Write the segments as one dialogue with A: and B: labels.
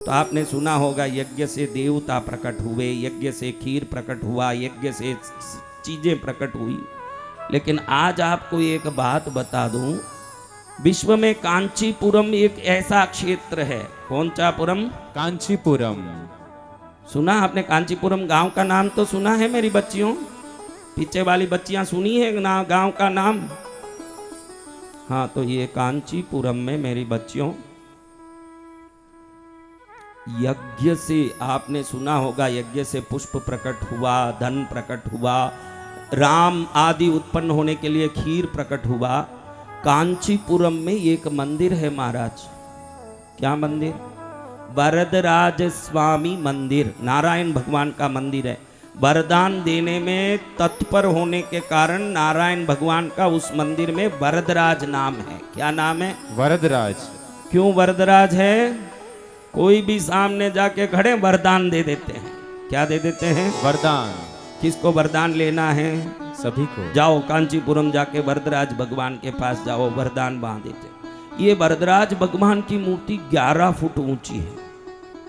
A: तो आपने सुना होगा यज्ञ से देवता प्रकट हुए, यज्ञ से खीर प्रकट हुआ, यज्ञ से चीजें प्रकट हुई। लेकिन आज आपको एक बात बता दूं, विश्व में कांचीपुरम एक ऐसा क्षेत्र है। कौन सा पुरम?
B: कांचीपुरम।
A: सुना आपने? कांचीपुरम गांव का नाम तो सुना है मेरी बच्चियों? पीछे वाली बच्चियां सुनी है ना गांव का नाम? हाँ, तो ये कांचीपुरम में मेरी बच्चियों यज्ञ से, आपने सुना होगा, यज्ञ से पुष्प प्रकट हुआ, धन प्रकट हुआ, राम आदि उत्पन्न होने के लिए खीर प्रकट हुआ। कांचीपुरम में एक मंदिर है महाराज। क्या मंदिर? वरदराज स्वामी मंदिर, नारायण भगवान का मंदिर है। वरदान देने में तत्पर होने के कारण नारायण भगवान का उस मंदिर में वरदराज नाम है। क्या नाम है?
B: वरदराज।
A: क्यों वरदराज है? कोई भी सामने जाके खड़े वरदान दे देते हैं। क्या दे देते हैं?
B: वरदान।
A: किसको वरदान लेना है?
B: सभी को।
A: जाओ कांचीपुरम जाके वरदराज भगवान के पास जाओ, वरदान बांध देते। ये वरदराज भगवान की मूर्ति 11 फुट ऊंची है।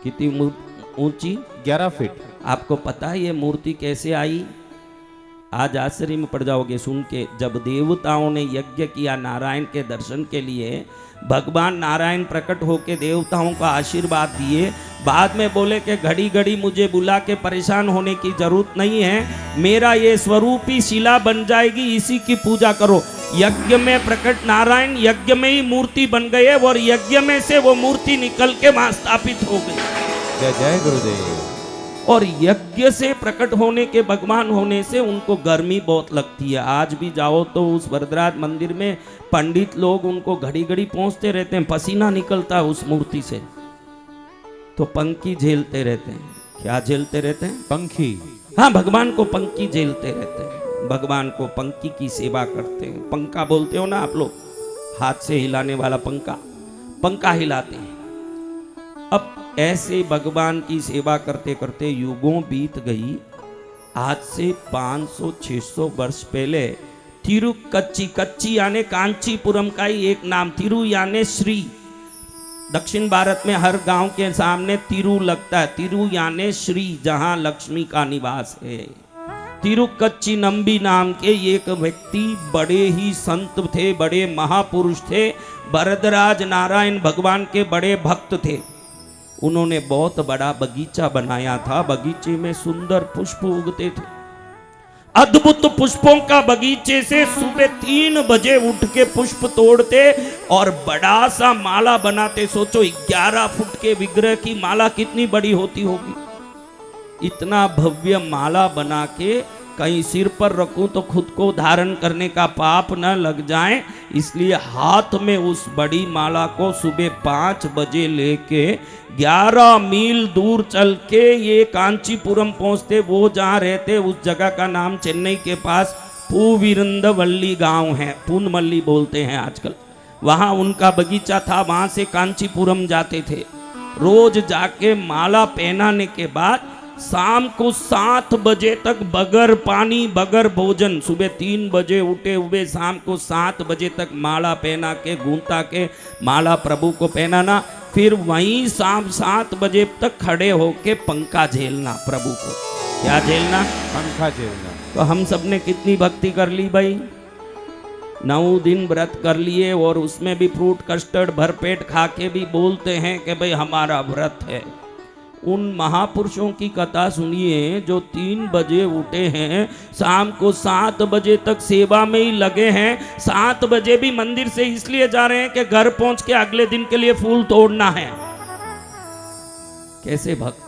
A: कितनी ऊंची?
B: 11 फीट।
A: आपको पता है ये मूर्ति कैसे आई? आज आश्चर्य में पड़ जाओगे सुन के। जब देवताओं ने यज्ञ किया नारायण के दर्शन के लिए, भगवान नारायण प्रकट होके देवताओं का आशीर्वाद दिए। बाद में बोले कि घड़ी घड़ी मुझे बुला के परेशान होने की जरूरत नहीं है, मेरा ये स्वरूप ही शिला बन जाएगी, इसी की पूजा करो। यज्ञ में प्रकट नारायण यज्ञ में ही मूर्ति बन गए और यज्ञ में से वो मूर्ति निकल के वहां स्थापित हो गई।
B: जय जय गुरुदेव।
A: और यज्ञ से प्रकट होने के भगवान होने से उनको गर्मी बहुत लगती है। आज भी जाओ तो उस वरदराज मंदिर में पंडित लोग उनको घड़ी घड़ी पहुंचते रहते हैं, पसीना निकलता है उस मूर्ति से, तो पंखी झेलते रहते हैं। क्या झेलते रहते हैं?
B: पंखी।
A: हाँ, भगवान को पंखी झेलते रहते हैं, भगवान को पंखी की सेवा करते हैं। पंखा बोलते हो ना आप लोग, हाथ से हिलाने वाला पंखा, पंखा हिलाते हैं। अब ऐसे भगवान की सेवा करते करते युगों बीत गई। आज से 500-600 वर्ष पहले कच्ची यानी कांचीपुरम का ही एक नाम, तिरु यानी श्री। दक्षिण भारत में हर गांव के सामने तिरु लगता है। तिरु यानी श्री, जहां लक्ष्मी का निवास है। तिरुक्ची नंबी नाम के एक व्यक्ति बड़े ही संत थे, बड़े महापुरुष थे, वरदराज नारायण भगवान के बड़े भक्त थे। उन्होंने बहुत बड़ा बगीचा बनाया था। बगीचे में सुंदर पुष्प उगते थे, अद्भुत पुष्पों का बगीचे से सुबह 3 बजे उठ के पुष्प तोड़ते और बड़ा सा माला बनाते। सोचो 11 फुट के विग्रह की माला कितनी बड़ी होती होगी। इतना भव्य माला बना के कहीं सिर पर रखूं तो खुद को धारण करने का पाप न लग जाए, इसलिए हाथ में उस बड़ी माला को सुबह 5 बजे लेके 11 मील दूर चल के ये कांचीपुरम पहुंचते। वो जहाँ रहते उस जगह का नाम चेन्नई के पास पूविरंदवल्ली गांव है, पूनमल्ली बोलते हैं आजकल। वहाँ उनका बगीचा था, वहाँ से कांचीपुरम जाते थे। रोज जाके माला पहनाने के बाद शाम को 7 बजे तक बगैर पानी बगैर भोजन, सुबह 3 बजे उठे हुए शाम को 7 बजे तक माला पहना के गूंथा के माला प्रभु को पहनाना। फिर वहीं शाम 7 बजे तक खड़े होके पंखा झेलना प्रभु को। क्या झेलना?
B: पंखा झेलना।
A: तो हम सब ने कितनी भक्ति कर ली भाई? 9 दिन व्रत कर लिए और उसमें भी फ्रूट कस्टर्ड भरपेट खा के भी बोलते हैं कि भाई हमारा व्रत है। उन महापुरुषों की कथा सुनिए जो 3 बजे उठे हैं, शाम को 7 बजे तक सेवा में ही लगे हैं। 7 बजे भी मंदिर से इसलिए जा रहे हैं कि घर पहुंच के अगले दिन के लिए फूल तोड़ना है। कैसे भक्त,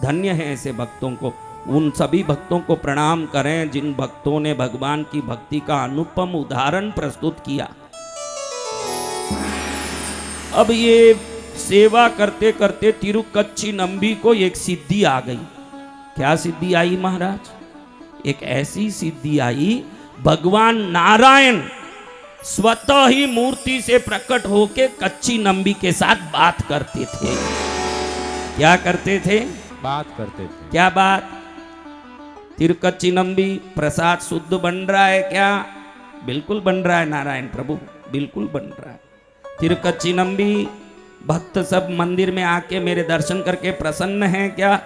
A: धन्य हैं ऐसे भक्तों को। उन सभी भक्तों को प्रणाम करें जिन भक्तों ने भगवान की भक्ति का अनुपम उदाहरण प्रस्तुत किया। अब ये सेवा करते करते तिरुक्ची नंबी को एक सिद्धि आ गई। क्या सिद्धि आई महाराज? एक ऐसी सिद्धि आई, भगवान नारायण स्वतः ही मूर्ति से प्रकट होके कच्ची नंबी के साथ बात करते थे। क्या करते थे?
B: बात करते थे।
A: क्या बात? तिरुक्ची नंबी, प्रसाद शुद्ध बन रहा है क्या? बिल्कुल बन रहा है नारायण प्रभु, बिल्कुल बन रहा है। तिरुक्ची नंबी भक्त सब मंदिर में आके मेरे दर्शन करके प्रसन्न हैं क्या?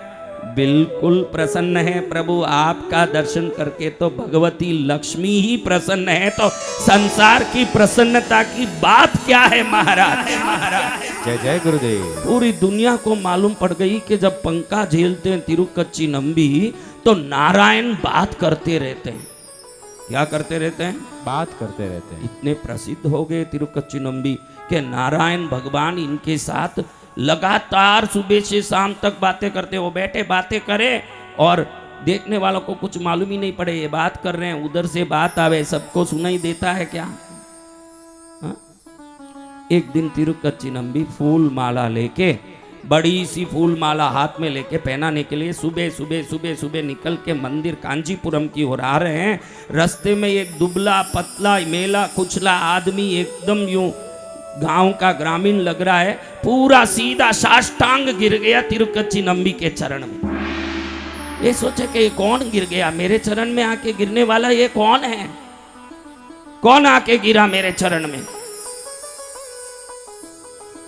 A: बिल्कुल प्रसन्न है प्रभु। आपका दर्शन करके तो भगवती लक्ष्मी ही प्रसन्न है, तो संसार की प्रसन्नता की बात क्या है महाराज?
B: जय जय गुरुदेव।
A: पूरी दुनिया को मालूम पड़ गई कि जब पंखा झेलते हैं तिरुक्कच्ची नंबी तो नारायण बात करते रहते हैं। क्या करते रहते हैं?
B: बात करते रहते हैं।
A: इतने प्रसिद्ध हो गए तिरुक्कच्ची नंबी कि नारायण भगवान इनके साथ लगातार सुबह से शाम तक बातें करते। वो बैठे बातें करे और देखने वालों को कुछ मालूम ही नहीं पड़े ये बात कर रहे हैं, उधर से बात आवे, सबको सुनाई देता है क्या? हा? एक दिन तिरुक्कच्ची नंबी फूल माला लेके, बड़ी सी फूल माला हाथ में लेके पहनाने के लिए सुबह निकल के मंदिर कांचीपुरम की ओर आ रहे हैं। रास्ते में एक दुबला पतला मेला कुचला आदमी एकदम यूं गांव का ग्रामीण लग रहा है, पूरा सीधा साष्टांग गिर गया तिरुक्कच्ची नंबी के चरण में। ये सोचे कि ये कौन गिर गया मेरे चरण में आके गिरने वाला? ये कौन है? कौन आके गिरा मेरे चरण में?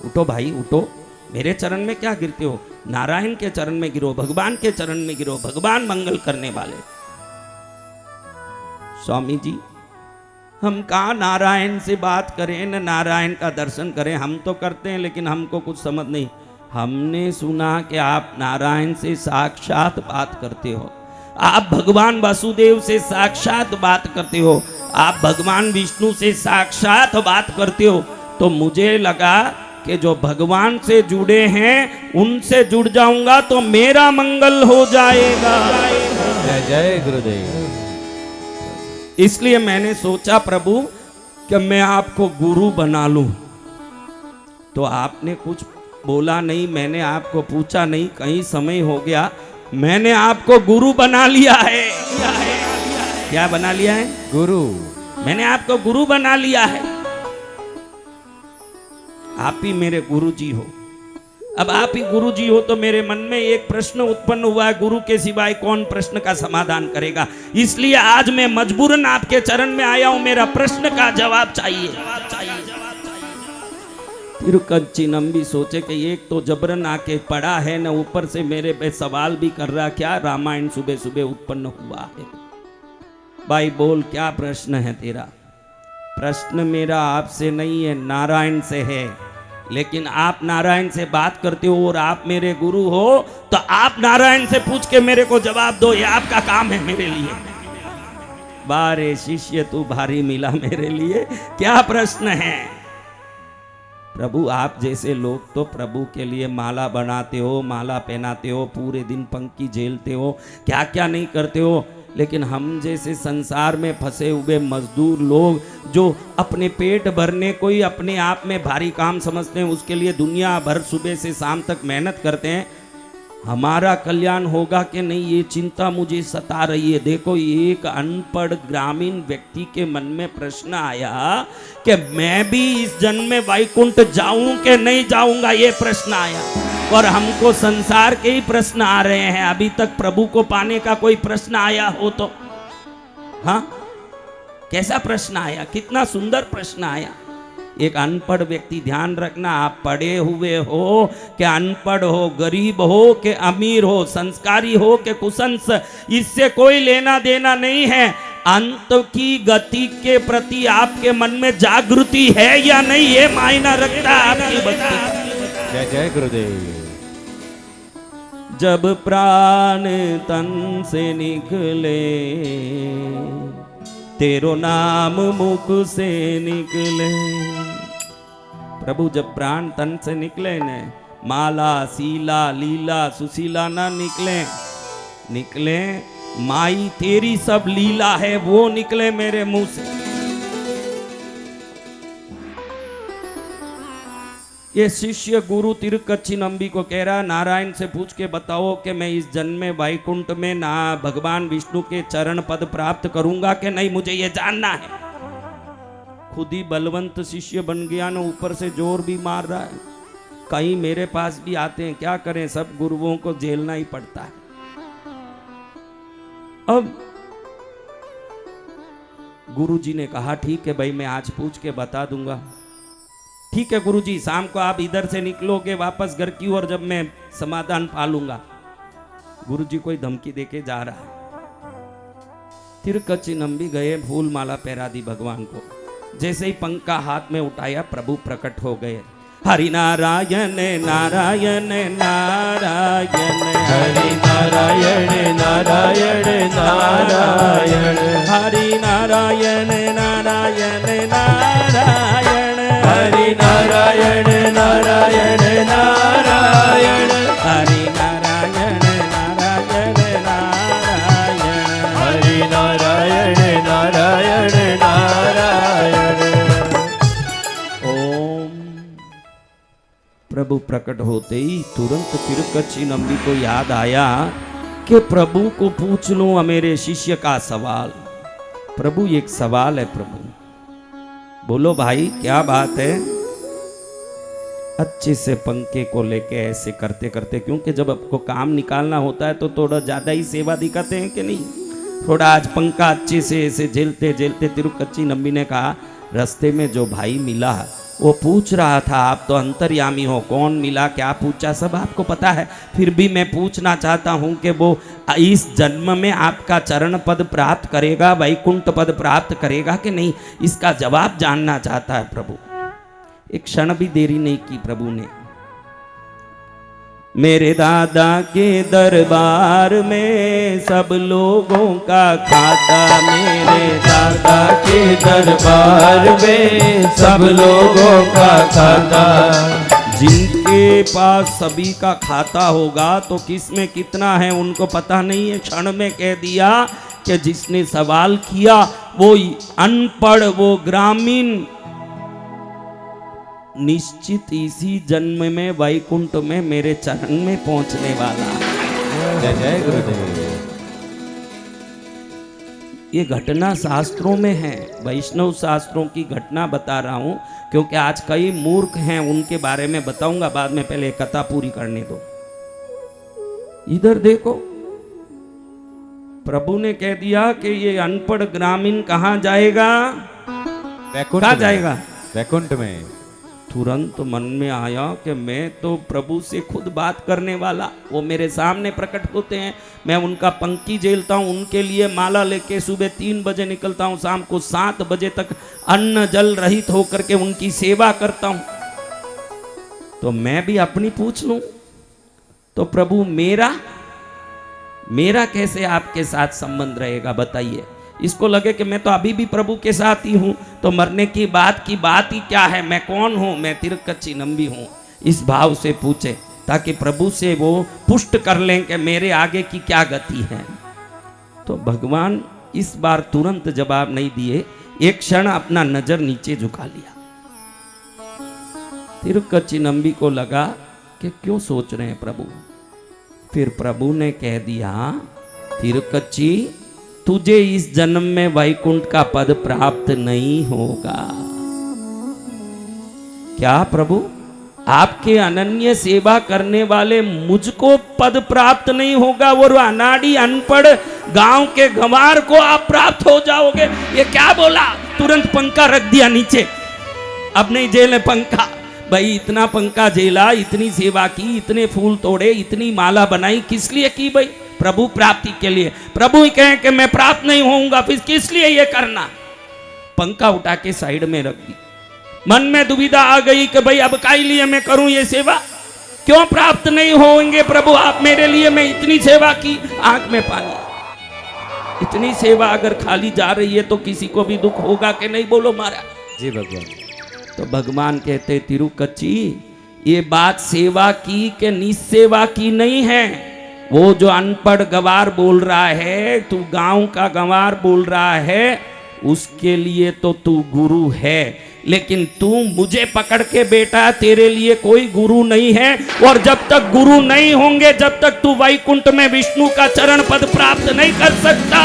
A: उठो भाई उठो, मेरे चरण में क्या गिरते हो? नारायण के चरण में गिरो, भगवान के चरण में गिरो, भगवान मंगल करने वाले। स्वामी जी हम कहाँ नारायण से बात करें न नारायण का दर्शन करें? हम तो करते हैं लेकिन हमको कुछ समझ नहीं। हमने सुना कि आप नारायण से साक्षात बात करते हो, आप भगवान वासुदेव से साक्षात बात करते हो, आप भगवान विष्णु से साक्षात बात करते हो। तो मुझे लगा कि जो भगवान से जुड़े हैं उनसे जुड़ जाऊंगा तो मेरा मंगल हो जाएगा।
B: जय जय गुरुदेव।
A: इसलिए मैंने सोचा प्रभु कि मैं आपको गुरु बना लूं। तो आपने कुछ बोला नहीं, मैंने आपको पूछा नहीं, कहीं समय हो गया, मैंने आपको गुरु बना लिया है। क्या बना लिया है?
B: गुरु।
A: मैंने आपको गुरु बना लिया है। आप ही मेरे गुरु जी हो। अब आप ही गुरु जी हो तो मेरे मन में एक प्रश्न उत्पन्न हुआ है, गुरु के सिवाय कौन प्रश्न का समाधान करेगा? इसलिए आज मैं मजबूरन आपके चरण में आया हूं, मेरा प्रश्न का जवाब चाहिए। तिरुक्कच्ची नंबी सोचे कि एक तो जबरन आके पड़ा है, न ऊपर से मेरे पे सवाल भी कर रहा। क्या रामायण सुबह सुबह उत्पन्न हुआ है? भाई बोल क्या प्रश्न है तेरा? प्रश्न मेरा आपसे नहीं है, नारायण से है। लेकिन आप नारायण से बात करते हो और आप मेरे गुरु हो, तो आप नारायण से पूछ के मेरे को जवाब दो, ये आपका काम है मेरे लिए। बारे शिष्य तू भारी मिला मेरे लिए, क्या प्रश्न है? प्रभु आप जैसे लोग तो प्रभु के लिए माला बनाते हो, माला पहनाते हो, पूरे दिन पंक्ति झेलते हो, क्या क्या नहीं करते हो। लेकिन हम जैसे संसार में फंसे हुए मजदूर लोग जो अपने पेट भरने को ही अपने आप में भारी काम समझते हैं, उसके लिए दुनिया भर सुबह से शाम तक मेहनत करते हैं, हमारा कल्याण होगा कि नहीं ये चिंता मुझे सता रही है। देखो एक अनपढ़ ग्रामीण व्यक्ति के मन में प्रश्न आया कि मैं भी इस जन्म में वैकुंठ जाऊं कि नहीं जाऊंगा, ये प्रश्न आया। और हमको संसार के ही प्रश्न आ रहे हैं, अभी तक प्रभु को पाने का कोई प्रश्न आया हो तो? हाँ कैसा प्रश्न आया? कितना सुंदर प्रश्न आया। एक अनपढ़ व्यक्ति, ध्यान रखना आप पढ़े हुए हो कि अनपढ़ हो, गरीब हो कि अमीर हो, संस्कारी हो कि कुसंस, इससे कोई लेना देना नहीं है। अंत की गति के प्रति आपके मन में जागृति है या नहीं, ये मायना रखता है आपकी भक्ति।
B: जय जय गुरुदेव।
A: जब प्राण तन से निकले, तेरो नाम मुख से निकले। प्रभु जब प्राण तन से निकले न, माला सीला लीला सुशीला ना निकले, निकले माई तेरी सब लीला है वो निकले मेरे मुंह से। ये शिष्य गुरु तिरुक्कच्ची नंबी को कह रहा, नारायण से पूछ के बताओ कि मैं इस जन्म में वैकुंठ में ना भगवान विष्णु के चरण पद प्राप्त करूंगा कि नहीं, मुझे ये जानना है। खुद ही बलवंत शिष्य बन गया ना, ऊपर से जोर भी मार रहा है। कहीं मेरे पास भी आते हैं, क्या करें, सब गुरुओं को झेलना ही पड़ता है। अब गुरु जी ने कहा ठीक है भाई, मैं आज पूछ के बता दूंगा। ठीक है गुरुजी, शाम को आप इधर से निकलोगे वापस घर की ओर, जब मैं समाधान पालूंगा। गुरुजी कोई धमकी देके जा रहा है। तिरुकच्ची नंबी गए, फूल माला पहरा दी भगवान को। जैसे ही पंखा हाथ में उठाया, प्रभु प्रकट हो गए। हरि नारायण नारायण नारायण,
B: हरि नारायण नारायण नारायण,
A: हरि नारायण नारायण नारायण,
B: हरि नारायण नारायण नारायण,
A: हरि नारायण नारायण नारायण,
B: हरि नारायण नारायण नारायण।
A: ओम। प्रभु प्रकट होते ही तुरंत तिरुकच्ची नंबी को याद आया कि प्रभु को पूछ लूं मेरे शिष्य का सवाल। प्रभु एक सवाल है प्रभु, बोलो भाई क्या बात है। अच्छे से पंखे को लेके ऐसे करते करते, क्योंकि जब आपको काम निकालना होता है तो थोड़ा ज्यादा ही सेवा दिखाते हैं कि नहीं। थोड़ा आज पंखा अच्छे से ऐसे झेलते झेलते तिरुकच्ची नंबी ने कहा, रास्ते में जो भाई मिला वो पूछ रहा था, आप तो अंतर्यामी हो, कौन मिला क्या पूछा सब आपको पता है, फिर भी मैं पूछना चाहता हूँ कि वो इस जन्म में आपका चरण पद प्राप्त करेगा, वैकुंठ पद प्राप्त करेगा कि नहीं, इसका जवाब जानना चाहता है प्रभु। एक क्षण भी देरी नहीं की प्रभु ने। मेरे दादा के दरबार में सब लोगों का खाता, मेरे दादा के दरबार में सब लोगों का खाता। जिनके पास सभी का खाता होगा तो किसमें कितना है उनको पता नहीं है। क्षण में कह दिया कि जिसने सवाल किया वो अनपढ़, वो ग्रामीण, निश्चित इसी जन्म में वैकुंठ में मेरे चरण में पहुंचने वाला।
B: जय जय गुरुदेव।
A: ये घटना शास्त्रों में है, वैष्णव शास्त्रों की घटना बता रहा हूं, क्योंकि आज कई मूर्ख हैं, उनके बारे में बताऊंगा बाद में, पहले कथा पूरी करने दो। इधर देखो, प्रभु ने कह दिया कि ये अनपढ़ ग्रामीण कहाँ जाएगा,
B: वैकुंठ
A: कहाँ
B: में,
A: जाएगा,
B: वैकुंठ में।
A: तुरंत मन में आया कि मैं तो प्रभु से खुद बात करने वाला, वो मेरे सामने प्रकट होते हैं, मैं उनका पंक्ति झेलता हूँ, उनके लिए माला लेके सुबह 3 बजे निकलता हूँ, शाम को 7 बजे तक अन्न जल रहित होकर के उनकी सेवा करता हूँ। तो मैं भी अपनी पूछ लूं तो प्रभु मेरा कैसे आपके साथ संबंध रहेगा बताइए। इसको लगे कि मैं तो अभी भी प्रभु के साथ ही हूं, तो मरने की बात ही क्या है, मैं कौन हूं, मैं तिरुकच्ची नंबी हूं, इस भाव से पूछे, ताकि प्रभु से वो पुष्ट कर लें कि मेरे आगे की क्या गति है। तो भगवान इस बार तुरंत जवाब नहीं दिए, एक क्षण अपना नजर नीचे झुका लिया। तिरुकच्ची नंबी को लगा कि क्यों सोच रहे हैं प्रभु। फिर प्रभु ने कह दिया, तिरुकच्ची तुझे इस जन्म में वैकुंठ का पद प्राप्त नहीं होगा। क्या प्रभु, आपके अनन्य सेवा करने वाले मुझको पद प्राप्त नहीं होगा, वो अनाड़ी अनपढ़ गांव के गंवार को आप प्राप्त हो जाओगे। ये क्या बोला, तुरंत पंखा रख दिया नीचे, अब नहीं झेले पंखा। भाई इतना पंखा झेला, इतनी सेवा की, इतने फूल तोड़े, इतनी माला बनाई, किस लिए की भाई, प्रभु प्राप्ति के लिए। प्रभु ही कहें कि मैं प्राप्त नहीं होऊंगा, फिर किस लिए ये करना। पंखा उठा के साइड में रख दी। मन में दुविधा आ गई कि भाई अब काई लिए मैं करूं ये सेवा, क्यों प्राप्त नहीं होंगे प्रभु आप मेरे लिए, मैं इतनी सेवा की, आंख में पानी। इतनी सेवा अगर खाली जा रही है तो किसी को भी दुख होगा कि नहीं, बोलो महाराज
B: जी भगवान।
A: तो भगवान कहते, तिरुकच्ची ये बात सेवा की के निसेवा की नहीं है। वो जो अनपढ़ गंवार बोल रहा है, तू गांव का गंवार बोल रहा है, उसके लिए तो तू गुरु है, लेकिन तू मुझे पकड़ के बेटा तेरे लिए कोई गुरु नहीं है। और जब तक गुरु नहीं होंगे, जब तक तू वैकुंठ में विष्णु का चरण पद प्राप्त नहीं कर सकता।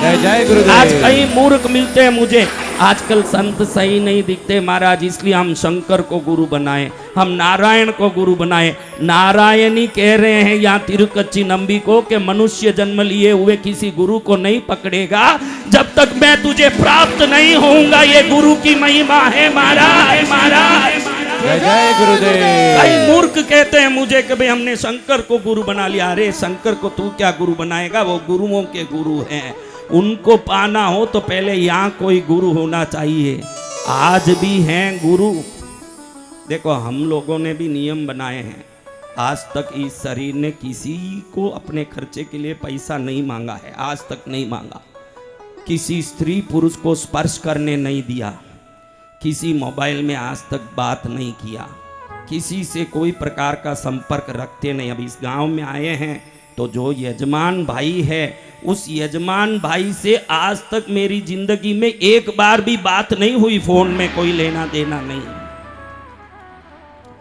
B: जय जय गुरुदेव।
A: आज कई मूर्ख मिलते हैं मुझे, आजकल संत सही नहीं दिखते महाराज, इसलिए हम शंकर को गुरु बनाए, हम नारायण को गुरु बनाए। नारायणी कह रहे हैं यहाँ तिरुकच्ची नंबी को कि मनुष्य जन्म लिए हुए किसी गुरु को नहीं पकड़ेगा जब तक मैं तुझे प्राप्त नहीं होऊंगा। ये गुरु की महिमा है महाराज, महाराज।
B: जय जय गुरुदेव।
A: कई मूर्ख कहते हैं मुझे कि भाई हमने शंकर को गुरु बना लिया। अरे शंकर को तू क्या गुरु बनाएगा, वो गुरुओं के गुरु हैं। उनको पाना हो तो पहले यहाँ कोई गुरु होना चाहिए। आज भी हैं गुरु। देखो हम लोगों ने भी नियम बनाए हैं, आज तक इस शरीर ने किसी को अपने खर्चे के लिए पैसा नहीं मांगा है, आज तक नहीं मांगा। किसी स्त्री पुरुष को स्पर्श करने नहीं दिया, किसी मोबाइल में आज तक बात नहीं किया, किसी से कोई प्रकार का संपर्क रखते नहीं। अब इस गांव में आए हैं तो जो यजमान भाई है उस यजमान भाई से आज तक मेरी जिंदगी में एक बार भी बात नहीं हुई, फोन में कोई लेना देना नहीं।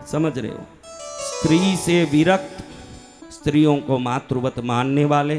A: समझ रहे हो? स्त्री से विरक्त, स्त्रियों को मातृवत मानने वाले,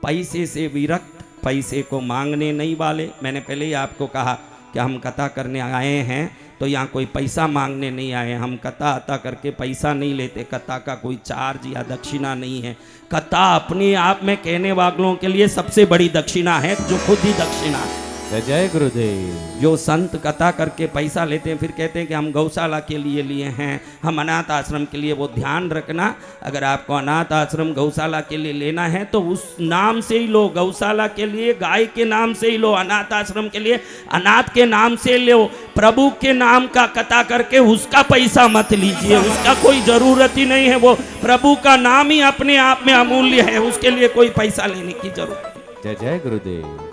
A: पैसे से विरक्त, पैसे को मांगने नहीं वाले। मैंने पहले ही आपको कहा कि हम कथा करने आए हैं तो यहाँ कोई पैसा मांगने नहीं आए। हम कथा अता करके पैसा नहीं लेते, कथा का कोई चार्ज या दक्षिणा नहीं है। कथा अपने आप में कहने वालों के लिए सबसे बड़ी दक्षिणा है, जो खुद ही दक्षिणा है।
B: जय जय गुरुदेव।
A: जो संत कथा करके पैसा लेते हैं फिर कहते हैं कि हम गौशाला के लिए लिए हैं, हम अनाथ आश्रम के लिए। वो ध्यान रखना, अगर आपको अनाथ आश्रम गौशाला के लिए लेना है तो उस नाम से ही लो। गौशाला के लिए गाय के नाम से ही लो, अनाथ आश्रम के लिए अनाथ के नाम से लो। प्रभु के नाम का कथा करके उसका पैसा मत लीजिए, उसका कोई जरूरत ही नहीं है। वो प्रभु का नाम ही अपने आप में अमूल्य है, उसके लिए कोई पैसा लेने की जरूरत नहीं।
B: जय जय गुरुदेव।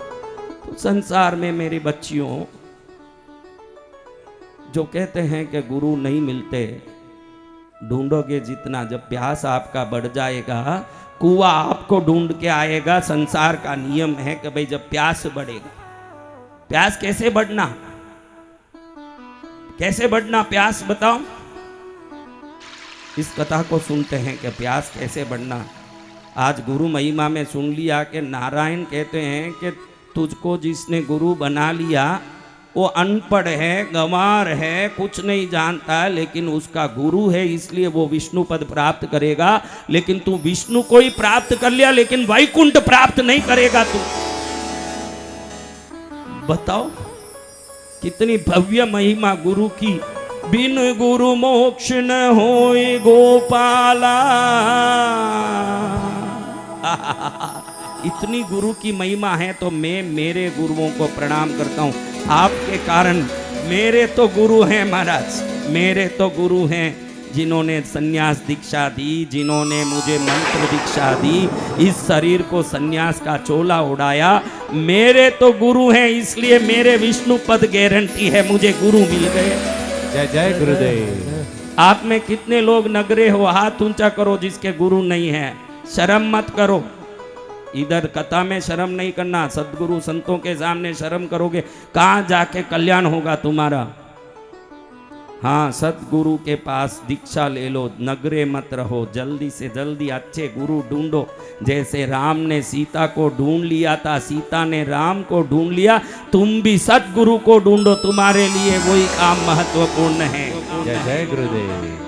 A: संसार में मेरी बच्चियों जो कहते हैं कि गुरु नहीं मिलते, ढूंढोगे जितना, जब प्यास आपका बढ़ जाएगा कुआं आपको ढूंढ के आएगा। संसार का नियम है कि भाई जब प्यास बढ़ेगा, प्यास कैसे बढ़ना, कैसे बढ़ना प्यास बताओ। इस कथा को सुनते हैं कि प्यास कैसे बढ़ना। आज गुरु महिमा में सुन लिया कि नारायण कहते हैं कि तुझको जिसने गुरु बना लिया वो अनपढ़ है, गंवार है, कुछ नहीं जानता, लेकिन उसका गुरु है इसलिए वो विष्णु पद प्राप्त करेगा। लेकिन तू विष्णु को ही प्राप्त कर लिया लेकिन वैकुंठ प्राप्त नहीं करेगा तू। बताओ कितनी भव्य महिमा गुरु की। बिन गुरु मोक्ष न होए गोपाला। इतनी गुरु की महिमा है तो मैं मेरे गुरुओं को प्रणाम करता हूँ। आपके कारण मेरे तो गुरु हैं महाराज, मेरे तो गुरु हैं जिन्होंने सन्यास दीक्षा दी, जिन्होंने मुझे मंत्र दीक्षा दी, इस शरीर को सन्यास का चोला उड़ाया। मेरे तो गुरु हैं इसलिए मेरे विष्णु पद गारंटी है, मुझे गुरु मिल गए।
B: जय जय गुरुदेव।
A: आप में कितने लोग नगरे हो, हाथ ऊंचा करो जिसके गुरु नहीं है। शर्म मत करो, इधर कथा में शर्म नहीं करना, सदगुरु संतों के सामने शर्म करोगे कहाँ जाके कल्याण होगा तुम्हारा। हाँ, सदगुरु के पास दीक्षा ले लो, नगरे मत रहो, जल्दी से जल्दी अच्छे गुरु ढूंढो। जैसे राम ने सीता को ढूंढ लिया था, सीता ने राम को ढूंढ लिया, तुम भी सदगुरु को ढूंढो, तुम्हारे लिए वही काम महत्वपूर्ण है।
B: जय जय गुरुदेव।